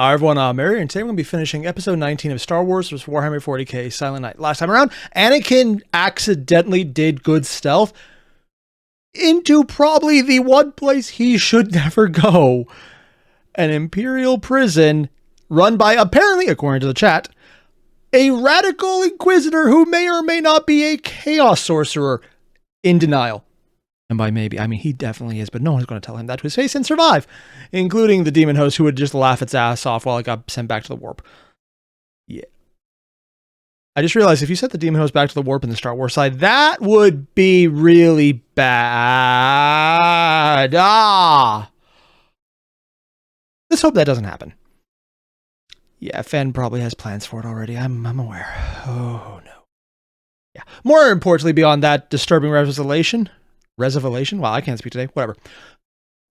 Hi everyone, I'm Airier, and today we're going to be finishing episode 19 of Star Wars vs. Warhammer 40K Silent Night. Last time around, Anakin accidentally did good stealth into probably the one place he should never go. An Imperial prison run by, apparently, according to the chat, a radical Inquisitor who may or may not be a Chaos Sorcerer. In denial. And by maybe, I mean he definitely is, but no one's going to tell him that to his face and survive, including the demon host who would just laugh its ass off while it got sent back to the warp. Yeah. I just realized if you sent the demon host back to the warp in the Star Wars side, that would be really bad. Let's hope that doesn't happen. Yeah, Fen probably has plans for it already. I'm aware. Oh no. Yeah. More importantly, beyond that disturbing revelation. Wow, I can't speak today. Whatever.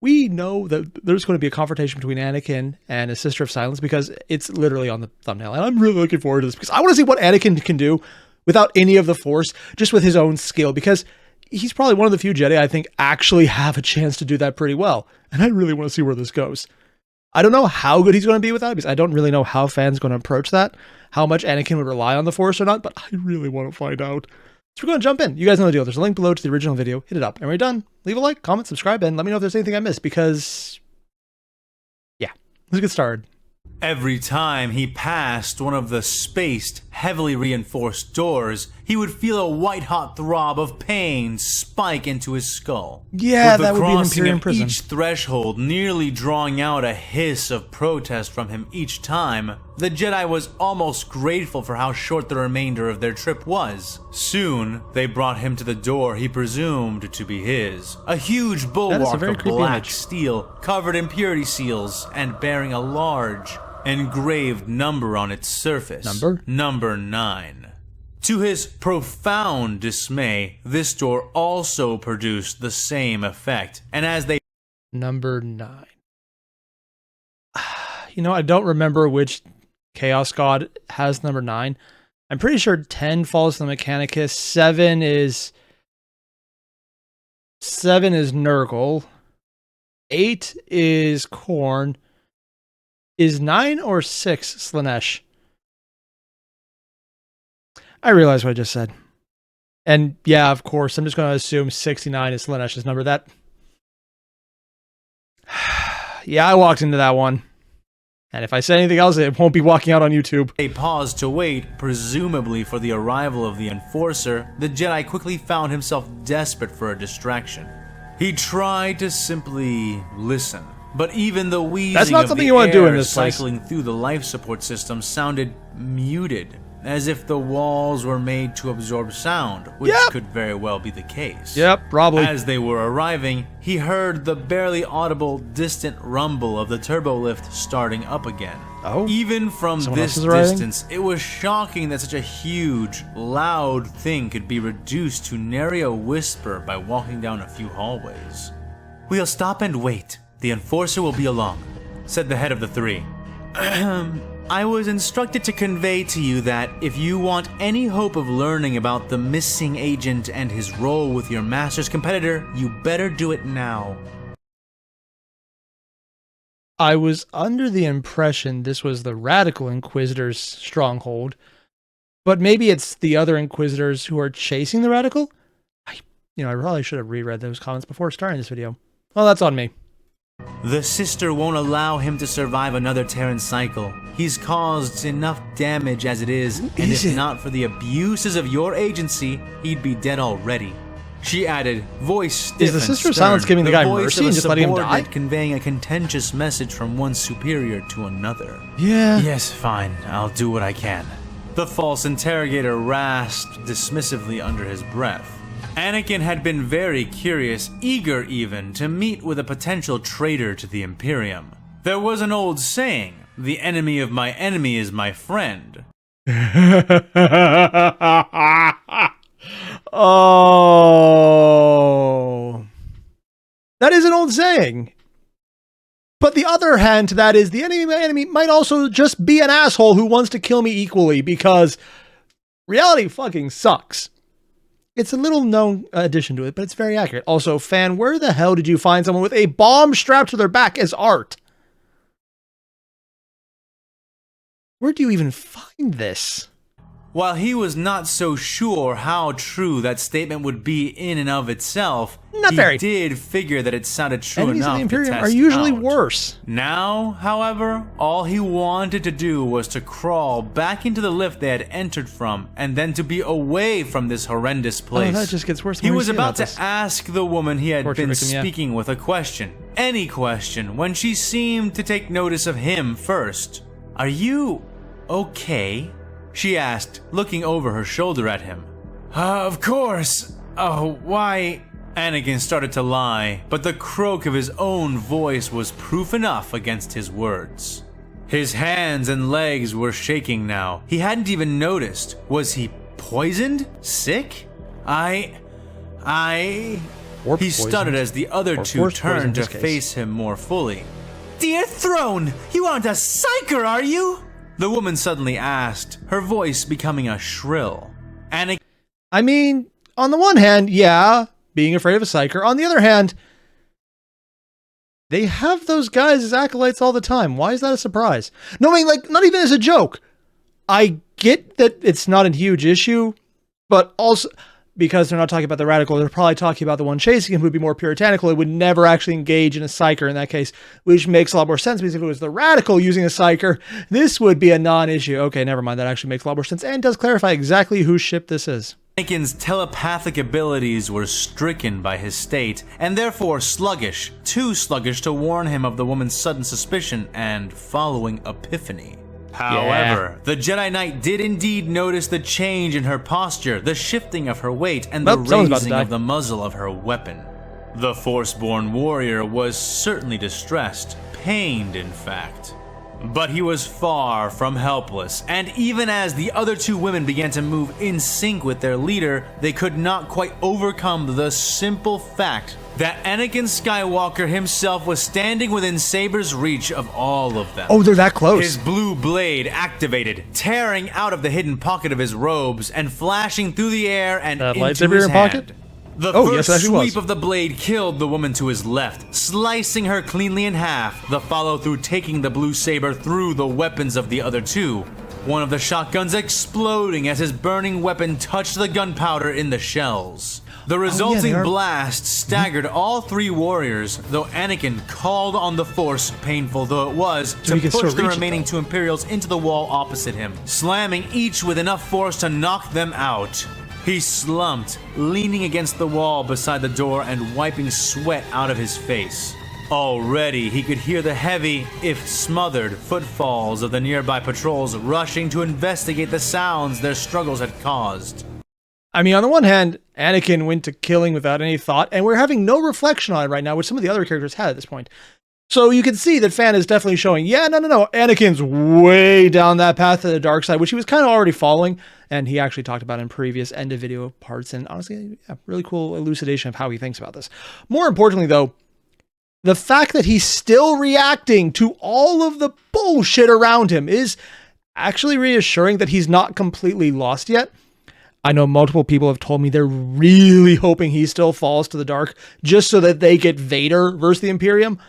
We know that there's going to be a confrontation between Anakin and a Sister of Silence because it's literally on the thumbnail. And I'm really looking forward to this because I want to see what Anakin can do without any of the Force, just with his own skill, because he's probably one of the few Jedi I think actually have a chance to do that pretty well. And I really want to see where this goes. I don't know how good he's going to be with that because I don't really know how fans are going to approach that, how much Anakin would rely on the Force or not, but I really want to find out. So we're going to jump in. You guys know the deal. There's a link below to the original video. Hit it up. And we're done. Leave a like, comment, subscribe, and let me know if there's anything I missed because, yeah, let's get started. Every time he passed one of the spaced, heavily reinforced doors, he would feel a white-hot throb of pain spike into his skull. Yeah, with that would be an crossing Imperial of prison. each threshold nearly drawing out a hiss of protest from him each time, the Jedi was almost grateful for how short the remainder of their trip was. Soon, they brought him to the door he presumed to be his. A huge bulwark of black steel, covered in purity seals, and bearing a large, engraved number on its surface. Number 9. To his profound dismay, this door also produced the same effect, and as they... Number 9. You know, I don't remember which Chaos God has number 9. I'm pretty sure 10 falls to the Mechanicus, 7 is Nurgle, 8 is Khorne. Is 9 or 6 Slaanesh? I realize what I just said. And yeah, of course, I'm just going to assume 69 is Slaanesh's number. That... Yeah, I walked into that one. And if I say anything else, it won't be walking out on YouTube. They paused to wait, presumably for the arrival of the Enforcer. The Jedi quickly found himself desperate for a distraction. He tried to simply listen. But even the wheezing of the air cycling through the life support system sounded muted, as if the walls were made to absorb sound, which could very well be the case. Yep, probably. As they were arriving, he heard the barely audible distant rumble of the turbolift starting up again. Oh, even from this distance, it was shocking that such a huge, loud thing could be reduced to nary a whisper by walking down a few hallways. "We'll stop and wait. The Enforcer will be along," said the head of the three. "I was instructed to convey to you that if you want any hope of learning about the missing agent and his role with your master's competitor, you better do it now." I was under the impression this was the Radical Inquisitor's stronghold, but maybe it's the other Inquisitors who are chasing the Radical? I probably should have reread those comments before starting this video. Well, that's on me. "The sister won't allow him to survive another Terran cycle. He's caused enough damage as it is, and if not for the abuses of your agency, he'd be dead already," she added, voice stiff. Is the Sister of Silence giving the guy mercy and just letting him die? Conveying a contentious message from one superior to another. Yeah. "Yes, fine. I'll do what I can," the false interrogator rasped dismissively under his breath. Anakin had been very curious, eager even, to meet with a potential traitor to the Imperium. There was an old saying, "The enemy of my enemy is my friend." Oh. That is an old saying. But the other hand to that is the enemy of my enemy might also just be an asshole who wants to kill me equally because reality fucking sucks. It's a little known addition to it, but it's very accurate. Also, fan, where the hell did you find someone with a bomb strapped to their back as art? Where do you even find this? While he was not so sure how true that statement would be in and of itself, he did figure that it sounded true Enemies enough of the Imperium to are test usually out. worse. Now, however, all he wanted to do was to crawl back into the lift they had entered from, and then to be away from this horrendous place. Oh, that just gets worse. He was about to ask the woman he had been speaking with a question, any question, when she seemed to take notice of him first. "Are you okay?" she asked, looking over her shoulder at him. Of course. Oh, why?" Anakin started to lie, but the croak of his own voice was proof enough against his words. His hands and legs were shaking now. He hadn't even noticed. Was he poisoned? Sick? He stuttered as the other two turned to face him more fully. "Dear Throne, you aren't a psyker, are you?" the woman suddenly asked, her voice becoming a shrill. I mean, on the one hand, yeah, being afraid of a psyker. On the other hand, they have those guys as acolytes all the time. Why is that a surprise? No, I mean, like, not even as a joke. I get that it's not a huge issue, but also because they're not talking about the radical, they're probably talking about the one chasing him who would be more puritanical. It would never actually engage in a psyker in that case, which makes a lot more sense, because if it was the radical using a psyker, this would be a non-issue. Okay, never mind. That actually makes a lot more sense and does clarify exactly whose ship this is. Anakin's telepathic abilities were stricken by his state, and therefore sluggish, too sluggish to warn him of the woman's sudden suspicion and following epiphany. However, the Jedi Knight did indeed notice the change in her posture, the shifting of her weight, and the raising of the muzzle of her weapon. The Force-born warrior was certainly distressed, pained in fact. But he was far from helpless, and even as the other two women began to move in sync with their leader, they could not quite overcome the simple fact that Anakin Skywalker himself was standing within Saber's reach of all of them. Oh, they're that close. His blue blade activated, tearing out of the hidden pocket of his robes and flashing through the air and that into lightsaber his in hand. pocket? The first sweep of the blade killed the woman to his left, slicing her cleanly in half, the follow-through taking the blue saber through the weapons of the other two, one of the shotguns exploding as his burning weapon touched the gunpowder in the shells. The resulting blast staggered all three warriors, though Anakin called on the Force, painful though it was, to push the remaining two Imperials into the wall opposite him, slamming each with enough force to knock them out. He slumped, leaning against the wall beside the door and wiping sweat out of his face. Already, he could hear the heavy, if smothered, footfalls of the nearby patrols rushing to investigate the sounds their struggles had caused. I mean, on the one hand, Anakin went to killing without any thought, and we're having no reflection on it right now, which some of the other characters had at this point. So you can see that Fan is definitely showing, yeah, no, Anakin's way down that path to the dark side, which he was kind of already following, and he actually talked about in previous end-of-video parts, and honestly, yeah, really cool elucidation of how he thinks about this. More importantly, though, the fact that he's still reacting to all of the bullshit around him is actually reassuring that he's not completely lost yet. I know multiple people have told me they're really hoping he still falls to the dark just so that they get Vader versus the Imperium.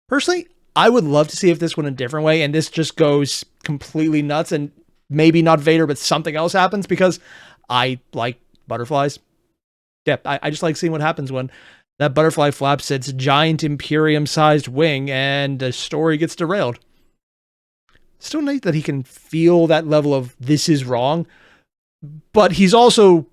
Personally, I would love to see if this went a different way and this just goes completely nuts and maybe not Vader, but something else happens, because I like butterflies. Yeah, I just like seeing what happens when that butterfly flaps its giant Imperium-sized wing and the story gets derailed. Still nice that he can feel that level of this is wrong, but he's also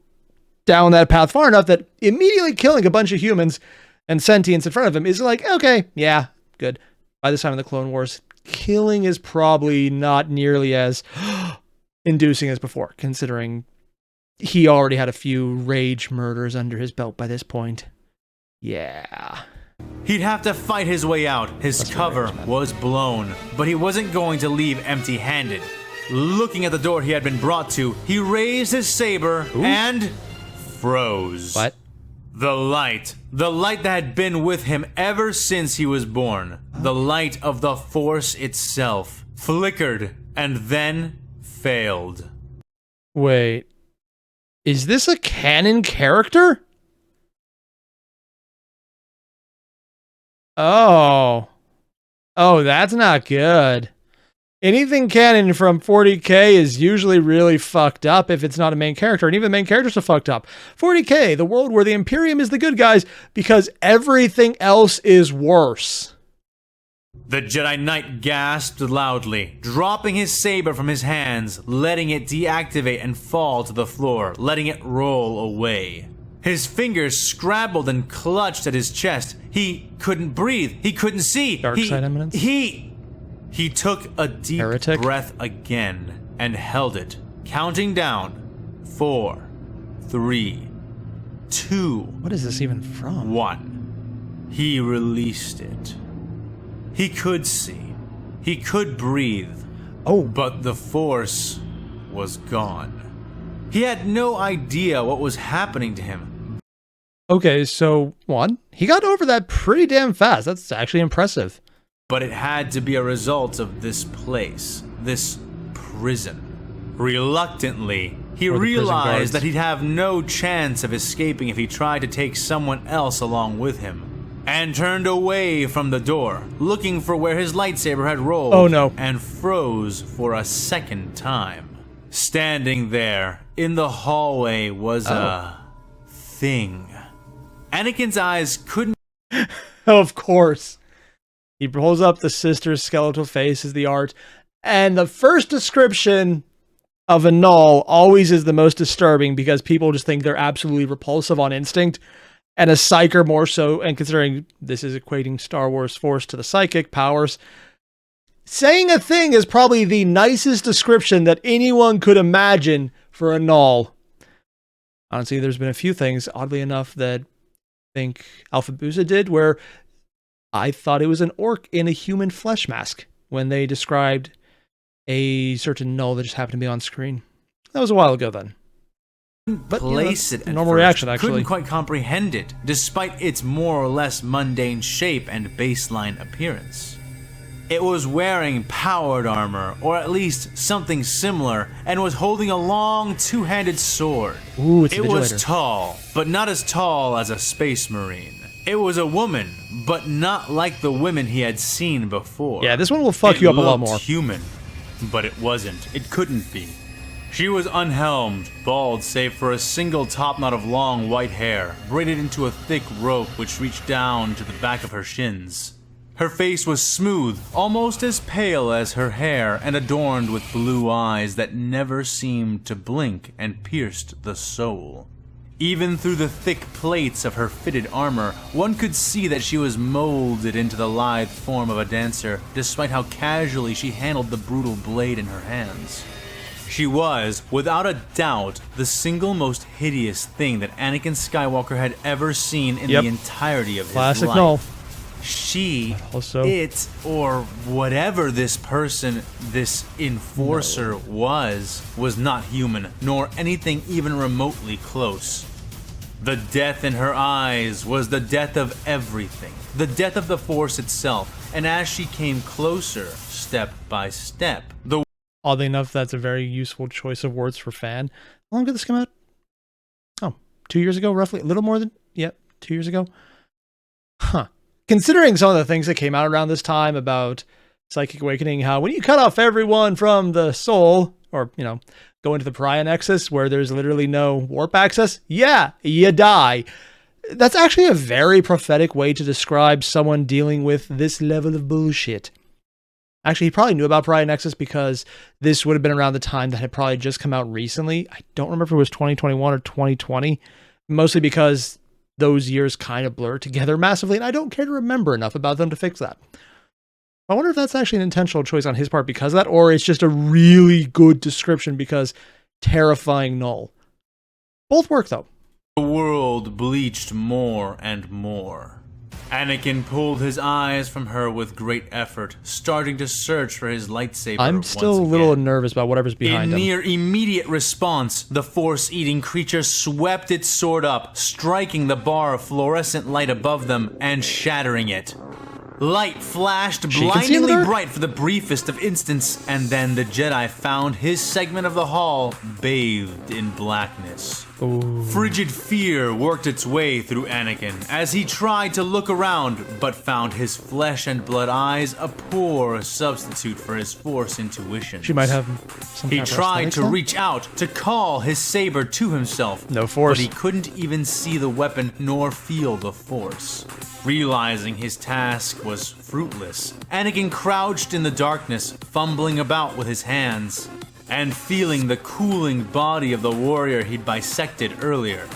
down that path far enough that immediately killing a bunch of humans and sentients in front of him is like, okay, yeah, good. By this time in the Clone Wars, killing is probably not nearly as inducing as before, considering he already had a few rage murders under his belt by this point. Yeah. He'd have to fight his way out. His cover was blown, but he wasn't going to leave empty-handed. Looking at the door he had been brought to, he raised his saber and froze. What? The light that had been with him ever since he was born, the light of the Force itself, flickered and then failed. Wait, is this a canon character? Oh, that's not good. anything canon from 40K is usually really fucked up if it's not a main character, and even the main characters are fucked up. 40K, the world where the Imperium is the good guys because everything else is worse. The Jedi Knight gasped loudly, dropping his saber from his hands, letting it deactivate and fall to the floor, letting it roll away. His fingers scrabbled and clutched at his chest. He couldn't breathe. He couldn't see. Dark side eminence? He took a deep breath again and held it, counting down 4, 3, 2. What is this even from? 1. He released it. He could see. He could breathe. Oh. But the Force was gone. He had no idea what was happening to him. Okay, so, 1, he got over that pretty damn fast. That's actually impressive. But it had to be a result of this place, this prison. Reluctantly, he realized that he'd have no chance of escaping if he tried to take someone else along with him, and turned away from the door, looking for where his lightsaber had rolled. Oh no. And froze for a second time. Standing there in the hallway was a thing. Anakin's eyes couldn't. Of course. He pulls up the sister's skeletal face as the art, and the first description of a Null always is the most disturbing because people just think they're absolutely repulsive on instinct, and a Psyker more so, and considering this is equating Star Wars Force to the psychic powers, saying a thing is probably the nicest description that anyone could imagine for a Null. Honestly, there's been a few things, oddly enough, that I think Alpha Busa did, where I thought it was an orc in a human flesh mask when they described a certain Null that just happened to be on screen. That was a while ago then. But place it at normal first. reaction, actually. Couldn't quite comprehend it, despite its more or less mundane shape and baseline appearance. It was wearing powered armor, or at least something similar, and was holding a long two-handed sword. Ooh, it's a It was vigilator. tall, but not as tall as a space marine. It was a woman, but not like the women he had seen before. Yeah, this one will fuck you up a lot more. It looked human, but it wasn't. It couldn't be. She was unhelmed, bald save for a single topknot of long white hair, braided into a thick rope which reached down to the back of her shins. Her face was smooth, almost as pale as her hair, and adorned with blue eyes that never seemed to blink and pierced the soul. Even through the thick plates of her fitted armor, one could see that she was molded into the lithe form of a dancer, despite how casually she handled the brutal blade in her hands. She was, without a doubt, the single most hideous thing that Anakin Skywalker had ever seen in the entirety of his Classic life. Null. She, Also- it, or whatever this person, this enforcer was not human, nor anything even remotely close. The death in her eyes was the death of everything, the death of the Force itself, and as she came closer, step by step, the Oddly enough, that's a very useful choice of words for fan. How long did this come out? Oh, 2 years ago, roughly? A little more than, 2 years ago? Huh. Considering some of the things that came out around this time about Psychic Awakening, how when you cut off everyone from the soul, or, go into the Pariah Nexus where there's literally no warp access, you die. That's actually a very prophetic way to describe someone dealing with this level of bullshit. Actually, he probably knew about Pariah Nexus because this would have been around the time that had probably just come out recently. I don't remember if it was 2021 or 2020, mostly because those years kind of blur together massively, and I don't care to remember enough about them to fix that. I wonder if that's actually an intentional choice on his part because of that, or it's just a really good description because terrifying Null. Both work, though. The world bleached more and more. Anakin pulled his eyes from her with great effort, starting to search for his lightsaber. I'm still a little nervous about whatever's behind him. In near immediate response, the Force-eating creature swept its sword up, striking the bar of fluorescent light above them and shattering it. Light flashed blindingly bright for the briefest of instants, and then the Jedi found his segment of the hall bathed in blackness. Ooh. Frigid fear worked its way through Anakin as he tried to look around, but found his flesh and blood eyes a poor substitute for his Force intuition. She might have some He kind of tried to prosthetics, reach out to call his saber to himself. No Force. But he couldn't even see the weapon nor feel the Force. Realizing his task was fruitless, Anakin crouched in the darkness, fumbling about with his hands, and feeling the cooling body of the warrior he'd bisected earlier.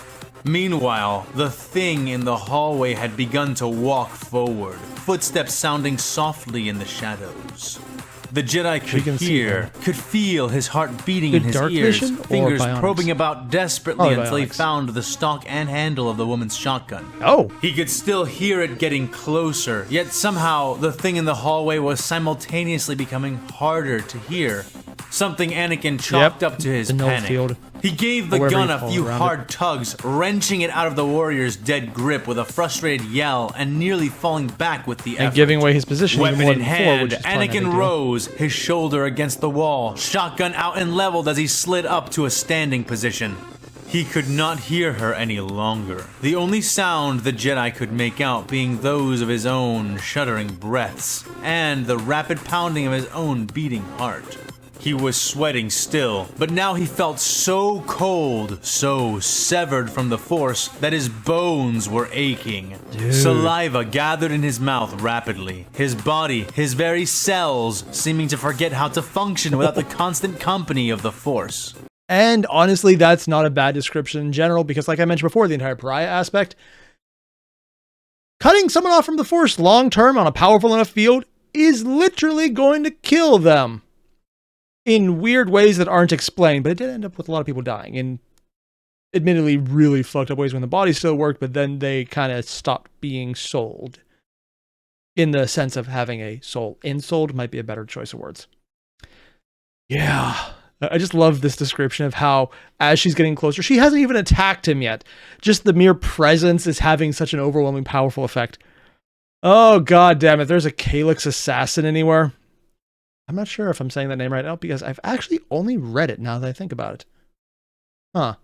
Meanwhile, the thing in the hallway had begun to walk forward, footsteps sounding softly in the shadows. The Jedi could feel his heart beating in his ears, fingers probing about desperately until he found the stock and handle of the woman's shotgun. Oh! He could still hear it getting closer, yet somehow the thing in the hallway was simultaneously becoming harder to hear. Something Anakin chalked up to his panic. Field. He gave the gun a few hard tugs, wrenching it out of the warrior's dead grip with a frustrated yell and nearly falling back with the effort. And giving away his position. Weapon in hand, before, Anakin rose, his shoulder against the wall, shotgun out and leveled as he slid up to a standing position. He could not hear her any longer, the only sound the Jedi could make out being those of his own shuddering breaths and the rapid pounding of his own beating heart. He was sweating still, but now he felt so cold, so severed from the Force, that his bones were aching. Dude. Saliva gathered in his mouth rapidly, his body, his very cells, seeming to forget how to function without the constant company of the Force. And honestly, that's not a bad description in general, because like I mentioned before, the entire pariah aspect, cutting someone off from the Force long-term on a powerful enough field is literally going to kill them. In weird ways that aren't explained, but it did end up with a lot of people dying in admittedly really fucked up ways when the body still worked, but then they kind of stopped being sold. In the sense of having a soul. Insold might be a better choice of words. Yeah. I just love this description of how, as she's getting closer, she hasn't even attacked him yet. Just the mere presence is having such an overwhelming, powerful effect. Oh, god damn it. There's a Calyx assassin anywhere. I'm not sure if I'm saying that name right now because I've actually only read it now that I think about it. Huh.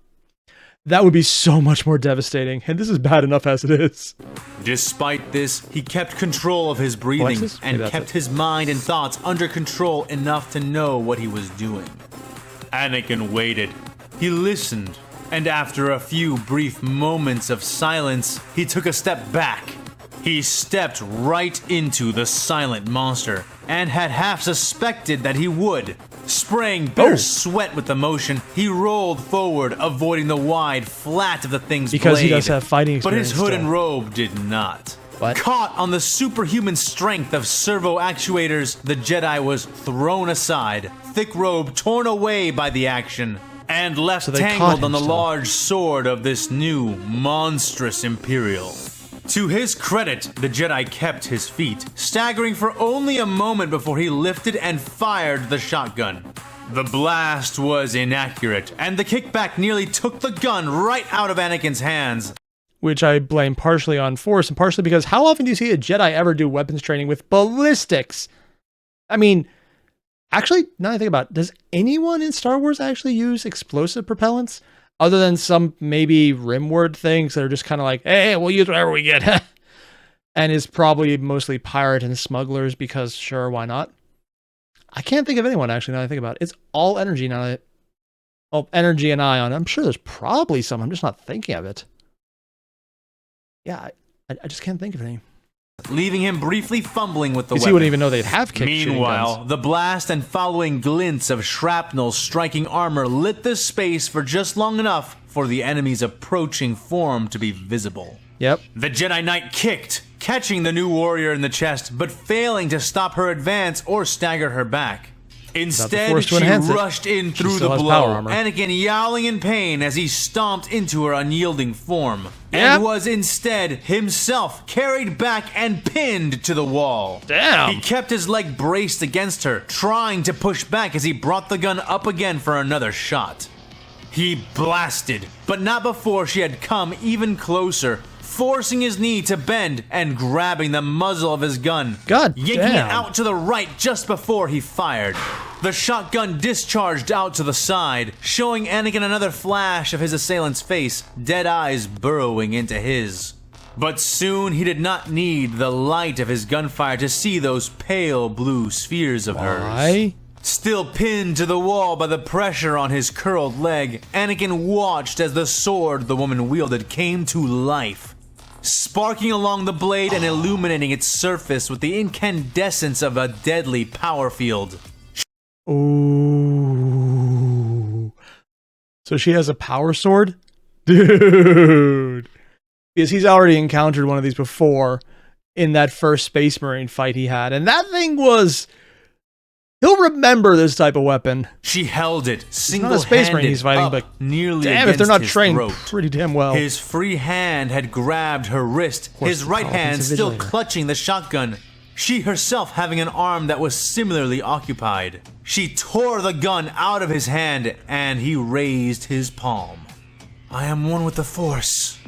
That would be so much more devastating, and this is bad enough as it is. Despite this, he kept control of his breathing and kept his mind and thoughts under control enough to know what he was doing. Anakin waited. He listened, and after a few brief moments of silence, he took a step back. He stepped right into the silent monster, and had half suspected that he would. Spraying bitter sweat with emotion, he rolled forward, avoiding the wide flat of the thing's blade. Because he does have fighting experience. But his hood and robe did not. What? Caught on the superhuman strength of servo actuators, the Jedi was thrown aside, thick robe torn away by the action, and left tangled on the large sword of this new, monstrous Imperial. To his credit, the Jedi kept his feet, staggering for only a moment before he lifted and fired the shotgun. The blast was inaccurate, and the kickback nearly took the gun right out of Anakin's hands. Which I blame partially on Force, and partially because how often do you see a Jedi ever do weapons training with ballistics? I mean, actually, now I think about it, does anyone in Star Wars actually use explosive propellants? Other than some maybe rimward things that are just kind of like, hey, we'll use whatever we get. And is probably mostly pirate and smugglers because sure, why not? I can't think of anyone actually now that I think about it. It's all energy now. Energy and ion. I'm sure there's probably some. I'm just not thinking of it. Yeah, I just can't think of any. Leaving him briefly fumbling with the weapon. He wouldn't even know they'd have kick Meanwhile, the blast and following glints of shrapnel striking armor lit the space for just long enough for the enemy's approaching form to be visible. Yep. The Jedi Knight kicked, catching the new warrior in the chest, but failing to stop her advance or stagger her back. Instead, she rushed in through the blow, Anakin yowling in pain as he stomped into her unyielding form, and was instead himself carried back and pinned to the wall. Damn! He kept his leg braced against her, trying to push back as he brought the gun up again for another shot. He blasted, but not before she had come even closer, forcing his knee to bend and grabbing the muzzle of his gun, God yanking it out to the right just before he fired. The shotgun discharged out to the side, showing Anakin another flash of his assailant's face, dead eyes burrowing into his. But soon he did not need the light of his gunfire to see those pale blue spheres of hers. Still pinned to the wall by the pressure on his curled leg, Anakin watched as the sword the woman wielded came to life, sparking along the blade and illuminating its surface with the incandescence of a deadly power field. Ooh. So she has a power sword? Dude. Because he's already encountered one of these before in that first Space Marine fight he had. And that thing was... He'll remember this type of weapon. She held it, single-handed, it's not a Space Marine he's fighting, but nearly damn, if they're not trained throat. Pretty damn well. His free hand had grabbed her wrist, his right hand still clutching the shotgun. She herself having an arm that was similarly occupied. She tore the gun out of his hand, and he raised his palm. "I am one with the Force,"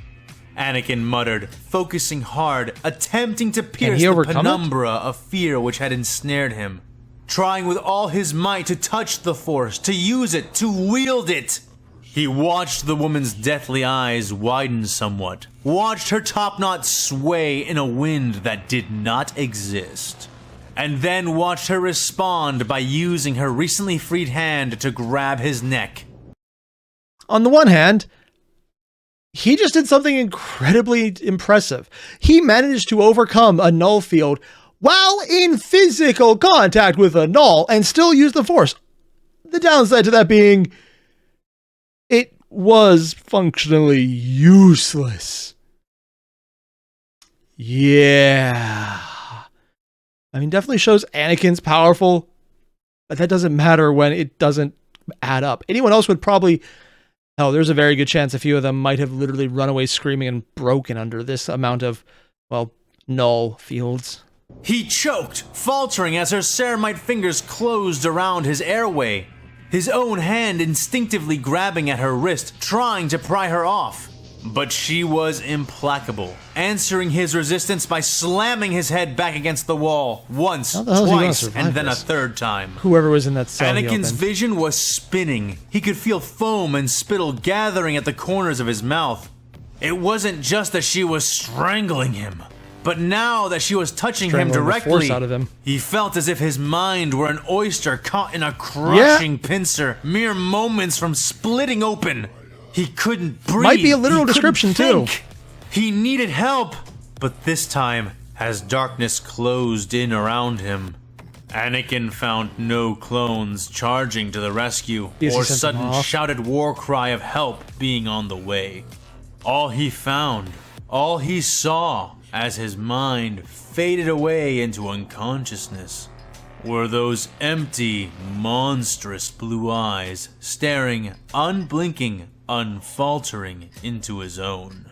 Anakin muttered, focusing hard, attempting to pierce the penumbra of fear which had ensnared him. Trying with all his might to touch the Force, to use it, to wield it. He watched the woman's deathly eyes widen somewhat, watched her topknot sway in a wind that did not exist, and then watched her respond by using her recently freed hand to grab his neck. On the one hand, he just did something incredibly impressive. He managed to overcome a null field while in physical contact with a null and still use the Force. The downside to that being, it was functionally useless. Yeah. I mean, definitely shows Anakin's powerful, but that doesn't matter when it doesn't add up. Anyone else would probably... Hell, there's a very good chance a few of them might have literally run away screaming and broken under this amount of, well, null fields. He choked, faltering as her ceramite fingers closed around his airway, his own hand instinctively grabbing at her wrist, trying to pry her off. But she was implacable, answering his resistance by slamming his head back against the wall, once, twice, and then a third time. Whoever was in that cell. Anakin's vision was spinning. He could feel foam and spittle gathering at the corners of his mouth. It wasn't just that she was strangling him. But now that she was touching him directly, he felt as if his mind were an oyster caught in a crushing pincer, mere moments from splitting open. He couldn't breathe. Might be a literal description too. He needed help, but this time, as darkness closed in around him, Anakin found no clones charging to the rescue or sudden shouted war cry of help being on the way. All he found, all he saw, as his mind faded away into unconsciousness, were those empty, monstrous blue eyes staring, unblinking, unfaltering into his own.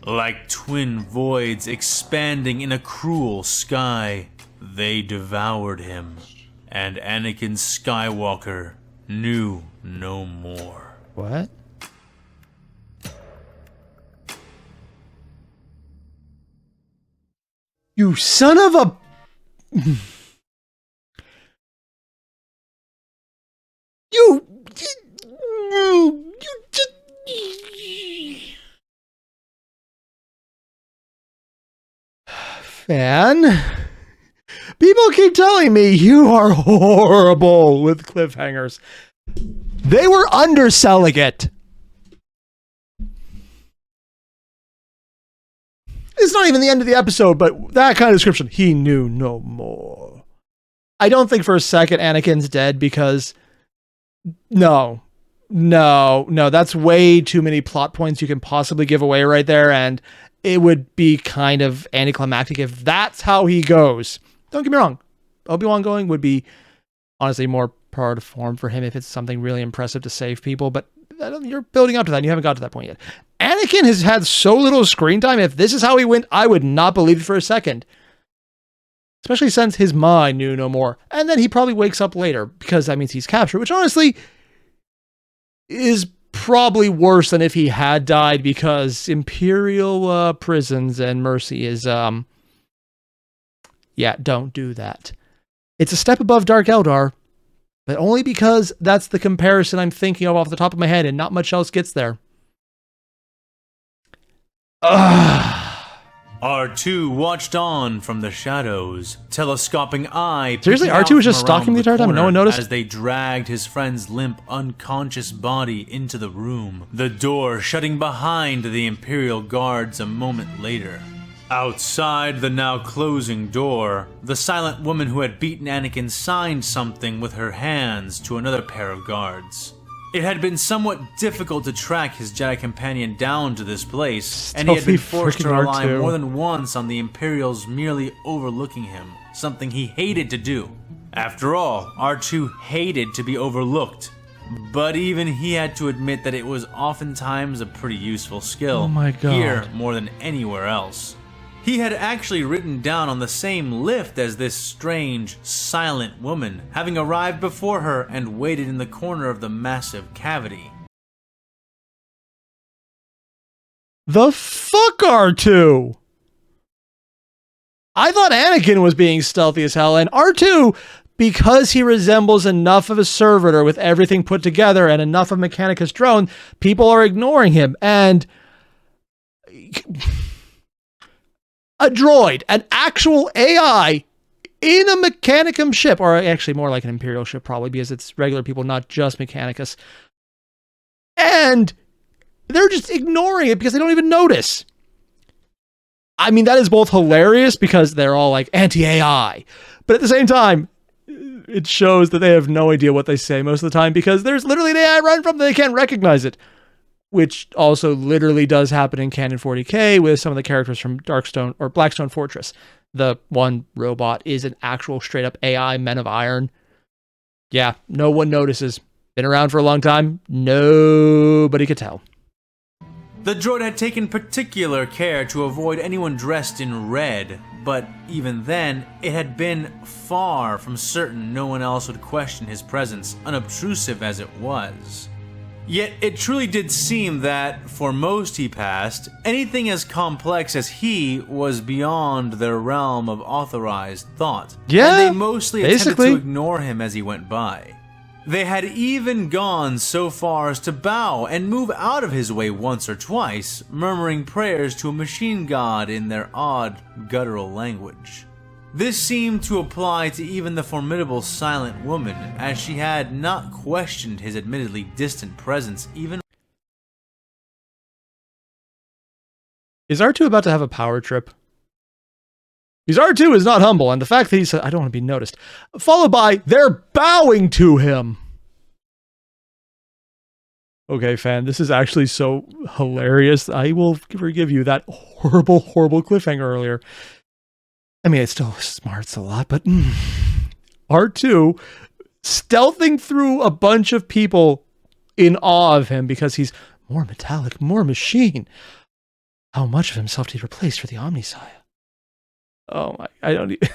Like twin voids expanding in a cruel sky, they devoured him, and Anakin Skywalker knew no more. What? You son of a... You just... Fan? People keep telling me you are horrible with cliffhangers. They were underselling it. It's not even the end of the episode, but that kind of description. He knew no more. I don't think for a second Anakin's dead because... No, that's way too many plot points you can possibly give away right there, and it would be kind of anticlimactic if that's how he goes. Don't get me wrong. Obi-Wan going would be honestly more part of form for him if it's something really impressive to save people, but you're building up to that and you haven't got to that point yet. Anakin has had so little screen time. If this is how he went, I would not believe it for a second. Especially since his mind knew no more. And then he probably wakes up later because that means he's captured, which honestly is probably worse than if he had died because Imperial prisons and mercy is, yeah, don't do that. It's a step above Dark Eldar. But only because that's the comparison I'm thinking of off the top of my head, and not much else gets there. R2 watched on from the shadows, telescoping eye. Seriously, R2 was just stalking the entire time and no one noticed? As they dragged his friend's limp, unconscious body into the room, the door shutting behind the Imperial guards a moment later. Outside the now closing door, the silent woman who had beaten Anakin signed something with her hands to another pair of guards. It had been somewhat difficult to track his Jedi companion down to this place, and he had been forced to rely more than once on the Imperials merely overlooking him, something he hated to do. After all, R2 hated to be overlooked, but even he had to admit that it was oftentimes a pretty useful skill, oh my God, here more than anywhere else. He had actually ridden down on the same lift as this strange, silent woman, having arrived before her and waited in the corner of the massive cavity. The fuck, R2? I thought Anakin was being stealthy as hell, and R2, because he resembles enough of a servitor with everything put together and enough of Mechanicus drone, people are ignoring him, and... a droid, an actual AI in a Mechanicum ship, or actually more like an Imperial ship probably, because it's regular people, not just Mechanicus. And they're just ignoring it because they don't even notice. I mean, that is both hilarious because they're all like anti-AI, but at the same time, it shows that they have no idea what they say most of the time because there's literally an AI right from them, they can't recognize it. Which also literally does happen in Canon 40K with some of the characters from Darkstone or Blackstone Fortress. The one robot is an actual straight up AI, Men of Iron. Yeah, no one notices. Been around for a long time. Nobody could tell. The droid had taken particular care to avoid anyone dressed in red, but even then, it had been far from certain no one else would question his presence, unobtrusive as it was. Yet it truly did seem that, for most he passed, anything as complex as he was beyond their realm of authorized thought. Yeah, and they mostly attempted to ignore him as he went by. They had even gone so far as to bow and move out of his way once or twice, murmuring prayers to a machine god in their odd, guttural language. This seemed to apply to even the formidable silent woman, as she had not questioned his admittedly distant presence even. Is R2 about to have a power trip? Because R2 is not humble, and the fact that he said, I don't want to be noticed, followed by, they're bowing to him. Okay, fan, this is actually so hilarious. I will forgive you that horrible, horrible cliffhanger earlier. I mean, it still smarts a lot, but R2 stealthing through a bunch of people in awe of him because he's more metallic, more machine. How much of himself did he replace for the Omniscience? Oh my, I don't even...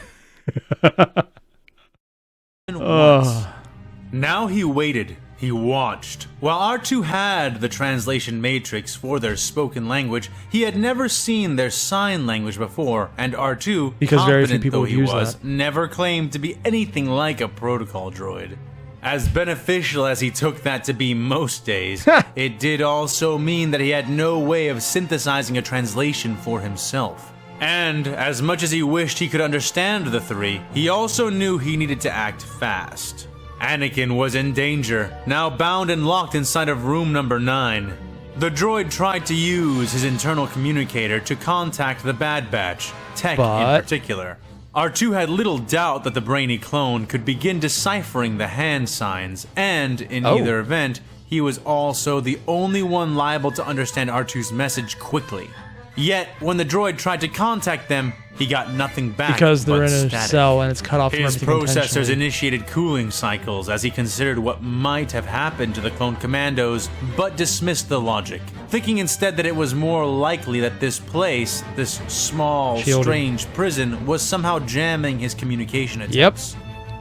Now he waited. He watched. While R2 had the translation matrix for their spoken language, he had never seen their sign language before, and R2, because very few people use that, never claimed to be anything like a protocol droid. As beneficial as he took that to be most days, it did also mean that he had no way of synthesizing a translation for himself. And as much as he wished he could understand the three, he also knew he needed to act fast. Anakin was in danger, now bound and locked inside of room number 9. The droid tried to use his internal communicator to contact the Bad Batch, Tech in particular. R2 had little doubt that the brainy clone could begin deciphering the hand signs, and in either event, he was also the only one liable to understand R2's message quickly. Yet, when the droid tried to contact them, he got nothing back because they're in a static. cell and it's cut off from His everything processors initiated cooling cycles as he considered what might have happened to the clone commandos, but dismissed the logic, thinking instead that it was more likely that this place, this small, strange prison, was somehow jamming his communication attempts.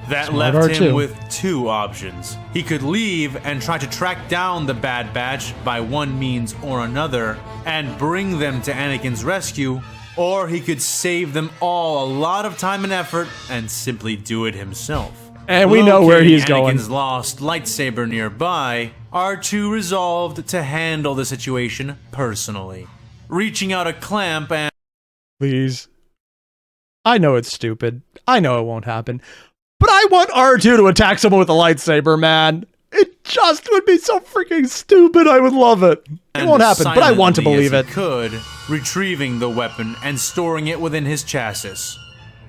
That left him with two options. He could leave and try to track down the Bad Batch by one means or another and bring them to Anakin's rescue, or he could save them all a lot of time and effort and simply do it himself. And we know where he's going. Anakin's lost lightsaber nearby, R2 resolved to handle the situation personally, reaching out a clamp and... Please. I know it's stupid. I know it won't happen. But I want R2 to attack someone with a lightsaber, man. It just would be so freaking stupid. I would love it. It won't happen, but I want to believe it. Could, retrieving the weapon and storing it within his chassis.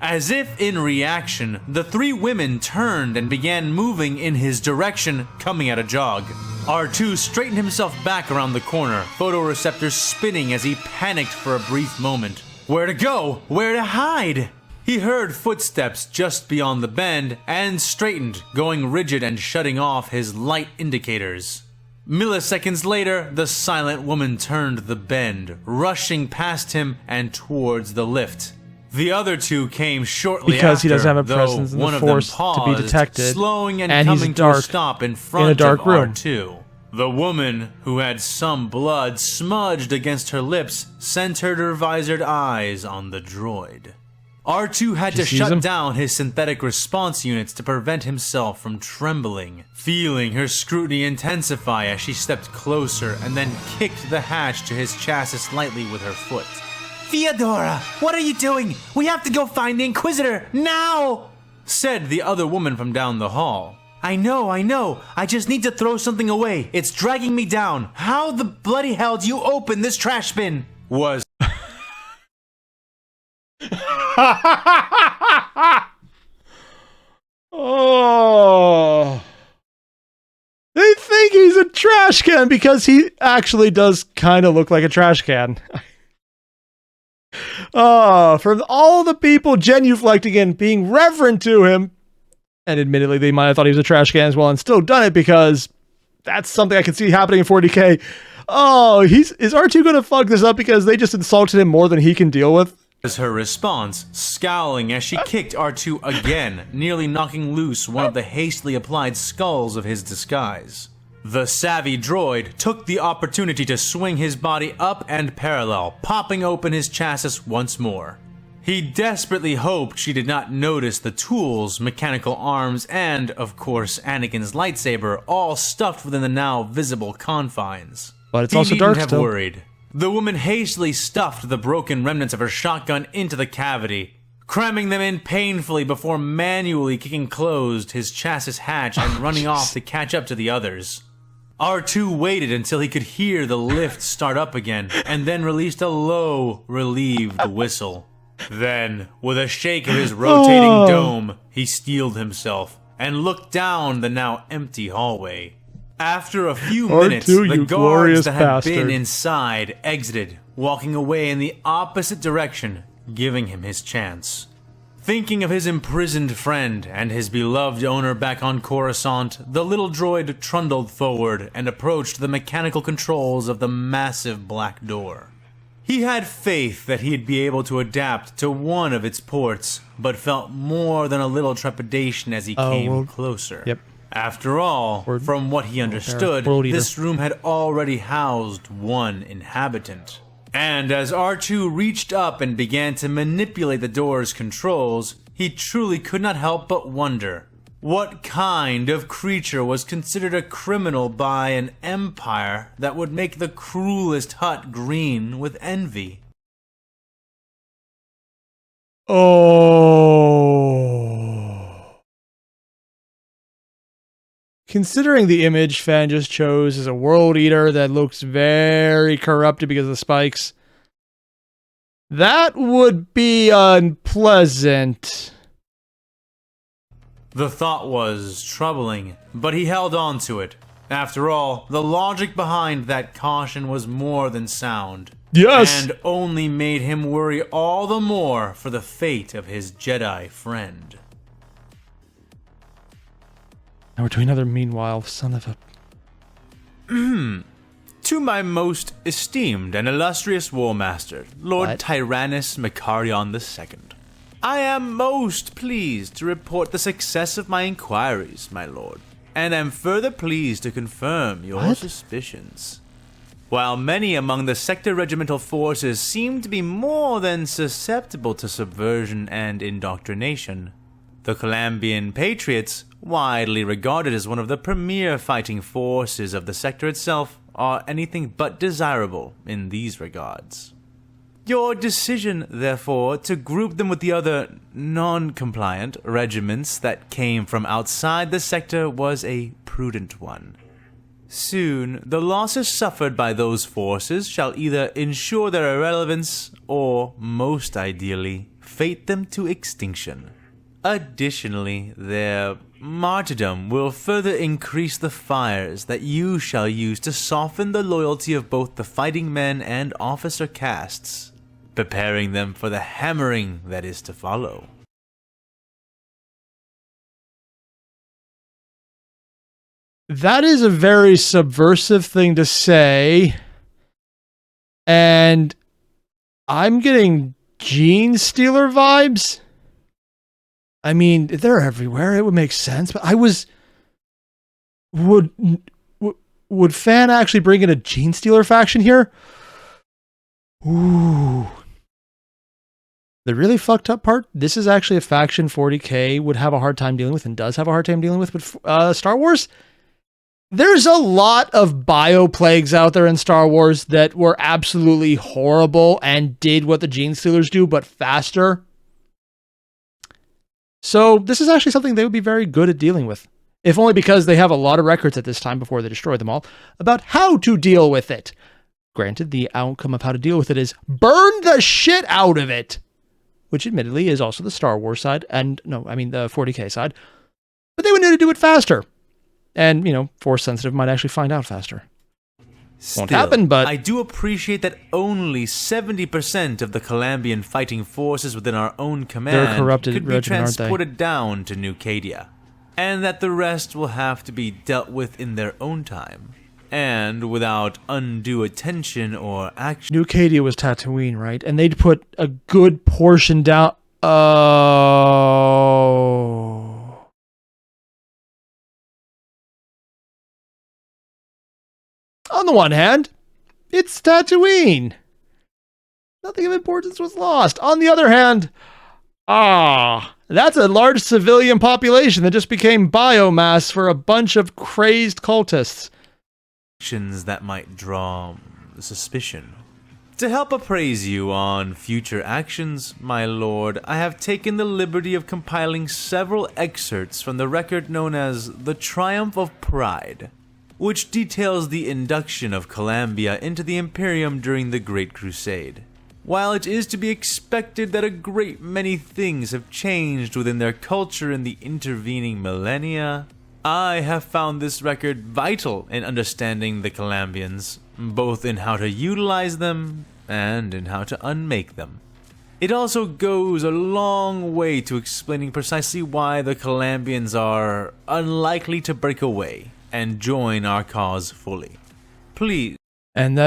As if in reaction, the three women turned and began moving in his direction, coming at a jog. R2 straightened himself back around the corner, photoreceptors spinning as he panicked for a brief moment. Where to go? Where to hide? He heard footsteps just beyond the bend and straightened, going rigid and shutting off his light indicators. Milliseconds later, the silent woman turned the bend, rushing past him and towards the lift. The other two came shortly because after, he doesn't have a presence in the Force to be detected, slowing and he's coming dark, to a stop in front in a dark of room. R2. The woman, who had some blood smudged against her lips, centered her visored eyes on the droid. R2 had to shut down his synthetic response units to prevent himself from trembling, feeling her scrutiny intensify as she stepped closer and then kicked the hatch to his chassis lightly with her foot. Theodora, what are you doing? We have to go find the Inquisitor, now! Said the other woman from down the hall. I know. I just need to throw something away. It's dragging me down. How the bloody hell do you open this trash bin? Was Oh. They think he's a trash can because he actually does kind of look like a trash can. From all the people genuflecting and being reverent to him, and admittedly they might have thought he was a trash can as well and still done it because that's something I can see happening in 40K. Oh, is R2 going to fuck this up because they just insulted him more than he can deal with? Was her response, scowling as she kicked R2 again, nearly knocking loose one of the hastily applied skulls of his disguise. The savvy droid took the opportunity to swing his body up and parallel, popping open his chassis once more. He desperately hoped she did not notice the tools, mechanical arms, and, of course, Anakin's lightsaber all stuffed within the now visible confines. But it's also dark still. Worried. The woman hastily stuffed the broken remnants of her shotgun into the cavity, cramming them in painfully before manually kicking closed his chassis hatch and running off to catch up to the others. R2 waited until he could hear the lift start up again, and then released a low, relieved whistle. Then, with a shake of his rotating dome, he steeled himself and looked down the now empty hallway. After a few minutes, the guards that had been inside exited, walking away in the opposite direction, giving him his chance. Thinking of his imprisoned friend and his beloved owner back on Coruscant, the little droid trundled forward and approached the mechanical controls of the massive black door. He had faith that he'd be able to adapt to one of its ports, but felt more than a little trepidation as he came closer. Yep. After all, from what he understood, this room had already housed one inhabitant. And as R2 reached up and began to manipulate the door's controls, he truly could not help but wonder, what kind of creature was considered a criminal by an empire that would make the cruelest hut green with envy? Oh. Considering the image Fan just chose is a world eater that looks very corrupted because of the spikes, that would be unpleasant. The thought was troubling, but he held on to it. After all, the logic behind that caution was more than sound. Yes! And only made him worry all the more for the fate of his Jedi friend. Now we're doing another meanwhile, son of a... To my most esteemed and illustrious War Master, Lord Tyrannus Macarion II. I am most pleased to report the success of my inquiries, my lord, and am further pleased to confirm your suspicions. While many among the sector regimental forces seem to be more than susceptible to subversion and indoctrination, The Calambian Patriots, widely regarded as one of the premier fighting forces of the sector itself, are anything but desirable in these regards. Your decision, therefore, to group them with the other non-compliant regiments that came from outside the sector was a prudent one. Soon, the losses suffered by those forces shall either ensure their irrelevance or, most ideally, fate them to extinction. Additionally, their martyrdom will further increase the fires that you shall use to soften the loyalty of both the fighting men and officer castes, preparing them for the hammering that is to follow. That is a very subversive thing to say, and I'm getting Gene Stealer vibes. I mean, they're everywhere. It would make sense, but would Fan actually bring in a Gene Stealer faction here? Ooh. The really fucked up part, this is actually a faction 40K would have a hard time dealing with and does have a hard time dealing with Star Wars. There's a lot of bioplagues out there in Star Wars that were absolutely horrible and did what the Gene Stealers do, but faster. So this is actually something they would be very good at dealing with, if only because they have a lot of records at this time before they destroy them all about how to deal with it. Granted, the outcome of how to deal with it is burn the shit out of it, which admittedly is also the Star Wars side, and the 40K side, but they would need to do it faster. And, Force sensitive might actually find out faster. Won't happen, but I do appreciate that only 70% of the Calambian fighting forces within our own command could be transported down to New Cadia, and that the rest will have to be dealt with in their own time, and without undue attention or action. New Cadia was Tatooine, right? And they'd put a good portion down. Oh. On the one hand, it's Tatooine. Nothing of importance was lost. On the other hand, that's a large civilian population that just became biomass for a bunch of crazed cultists. That might draw suspicion. To help appraise you on future actions, my lord, I have taken the liberty of compiling several excerpts from the record known as The Triumph of Pride, which details the induction of Calambia into the Imperium during the Great Crusade. While it is to be expected that a great many things have changed within their culture in the intervening millennia, I have found this record vital in understanding the Calambians, both in how to utilize them and in how to unmake them. It also goes a long way to explaining precisely why the Calambians are unlikely to break away and join our cause fully. Please. And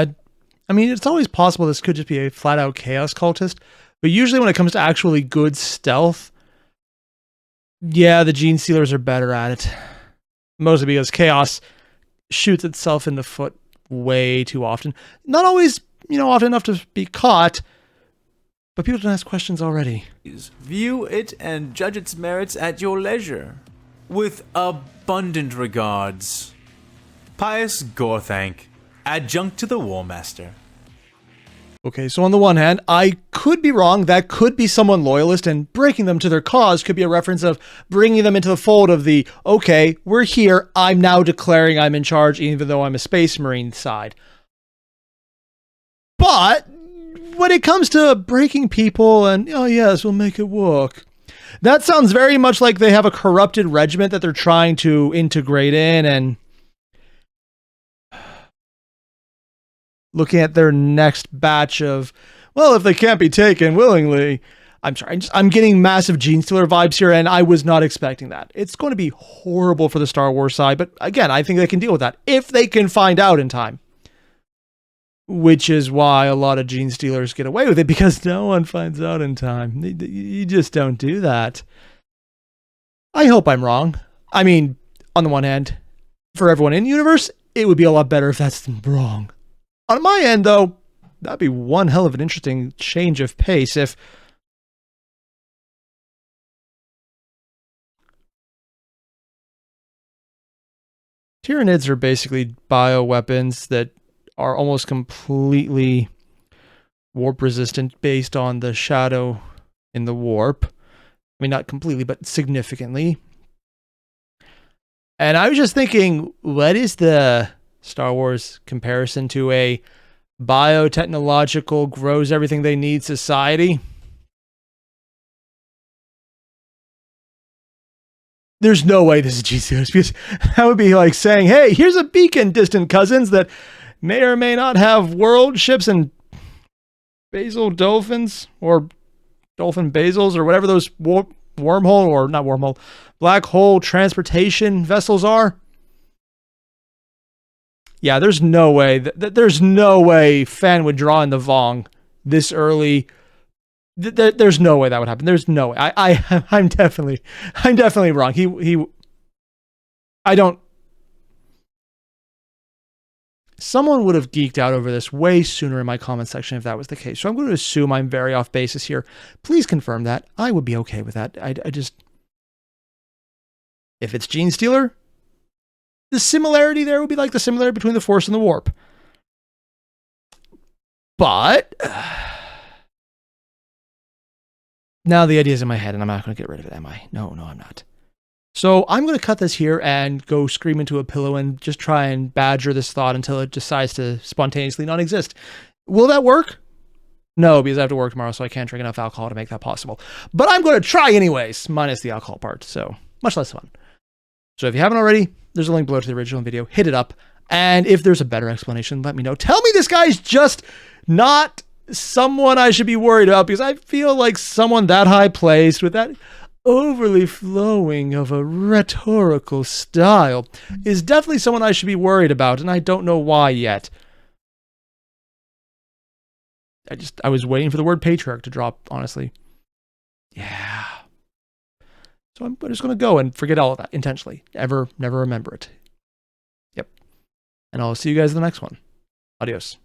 it's always possible this could just be a flat-out chaos cultist, but usually when it comes to actually good stealth, the Gene Stealers are better at it. Mostly because chaos shoots itself in the foot way too often. Not always, often enough to be caught, but people don't ask questions already. View it and judge its merits at your leisure. With abundant regards, Pius Gorthank, adjunct to the War Master. Okay, so on the one hand, I could be wrong. That could be someone loyalist, and breaking them to their cause could be a reference of bringing them into the fold of the, okay, we're here, I'm now declaring I'm in charge, even though I'm a Space Marine side. But when it comes to breaking people and, yes, we'll make it work, that sounds very much like they have a corrupted regiment that they're trying to integrate in, and looking at their next batch of, well, if they can't be taken willingly. I'm sorry, I'm getting massive Gene Stealer vibes here, and I was not expecting that. It's going to be horrible for the Star Wars side, but again, I think they can deal with that if they can find out in time. Which is why a lot of Gene Stealers get away with it, because no one finds out in time. You just don't do that. I hope I'm wrong. I mean, on the one hand, for everyone in the universe, it would be a lot better if that's wrong. On my end, though, that'd be one hell of an interesting change of pace if Tyranids are basically bioweapons that are almost completely warp resistant based on the shadow in the warp. I mean, not completely, but significantly. And I was just thinking, what is the Star Wars comparison to a biotechnological, grows everything they need society? There's no way this is GCOs, because that would be like saying, hey, here's a beacon, distant cousins, that may or may not have world ships and basal dolphins, or dolphin basals, or whatever those wormhole, or not wormhole, black hole transportation vessels are. Yeah, there's no way, there's no way Fan would draw in the Vong this early. There's no way that would happen. There's no way. I'm definitely wrong. I don't. Someone would have geeked out over this way sooner in my comment section if that was the case. So I'm going to assume I'm very off basis here. Please confirm that. I would be okay with that. I just, if it's Gene Stealer, the similarity there would be like the similarity between the Force and the Warp. But now the idea is in my head, and I'm not going to get rid of it, am I? No, I'm not. So I'm going to cut this here and go scream into a pillow and just try and badger this thought until it decides to spontaneously not exist. Will that work? No, because I have to work tomorrow, so I can't drink enough alcohol to make that possible. But I'm going to try anyways, minus the alcohol part, so much less fun. So if you haven't already, there's a link below to the original video. Hit it up. And if there's a better explanation, let me know. Tell me this guy's just not someone I should be worried about, because I feel like someone that high placed with that overly flowing of a rhetorical style is definitely someone I should be worried about, and I don't know why yet. I was waiting for the word patriarch to drop, honestly. Yeah. So I'm just going to go and forget all of that intentionally. Never remember it. Yep. And I'll see you guys in the next one. Adios.